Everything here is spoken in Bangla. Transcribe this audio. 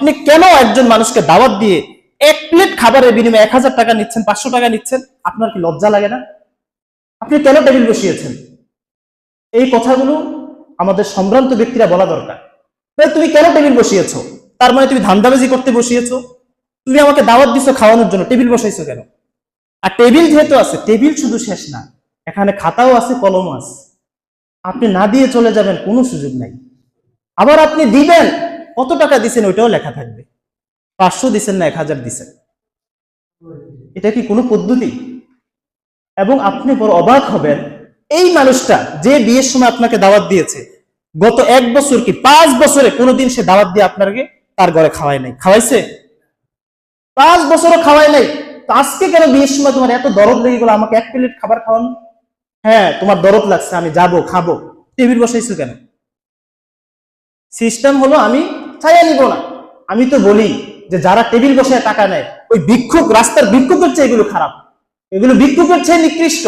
আপনি কেন একজন মানুষকে দাওয়াত দিয়ে এক প্লেট খাবারের বিনিময়ে 1000 টাকা নিচ্ছেন, 500 টাকা নিচ্ছেন? আপনার কি লজ্জা লাগে না? আপনি কেন টেবিল বসিয়েছেন? এই কথাগুলো আমাদের সম্ভ্রান্ত ব্যক্তিরা বলা দরকার। তুমি কেন টেবিল বসিয়েছো? তার মানে তুমি ধান্দাবাজি করতে বসিয়েছো? তুমি আমাকে দাওয়াত দিছো খাওয়ানোর জন্য, টেবিল বসাইছো কেন? আর টেবিল যেহেতু আছে, টেবিল শুধু শেষ না, এখানে খাতাও আছে, কলমও আছে। আপনি না দিয়ে চলে যাবেন, কোনো সুযোগ নাই। আবার আপনি দিবেন, কত টাকা দিচ্ছেন ওইটাও লেখা থাকবে। 500 দিচ্ছেন না 1000 দিচ্ছেন। এটা কি কোনো পদ্ধতি? এবং আপনি বড় অবাক হবেন, এই মানুষটা যে বিয়ের সময় আপনাকে দাওয়াত দিয়েছে, গত 1 বছর কি 5 বছরে কোনোদিন সে দাওয়াত দিয়ে আপনাকে তার ঘরে খাওয়ায় নাই? খাওয়াইছে? 5 বছরও খাওয়ায় নাই। তো আজকে কেন বিয়ের সময় তোমার এত দরদ লেগে গেল আমাকে 1 প্লেট খাবার খাওয়ানো? হ্যাঁ, তোমার দরদ লাগছে, আমি যাবো, খাবো, টেবিল বসাইছো কেন? সিস্টেম হলো আমি চাইয়া নিব না। আমি তো বলি যে যারা টেবিল বসায় টাকা নেয়, ওই ভিক্ষুক, রাস্তার ভিক্ষুকের চেয়ে এগুলো খারাপ, এগুলো ভিক্ষুকের চেয়ে নিকৃষ্ট।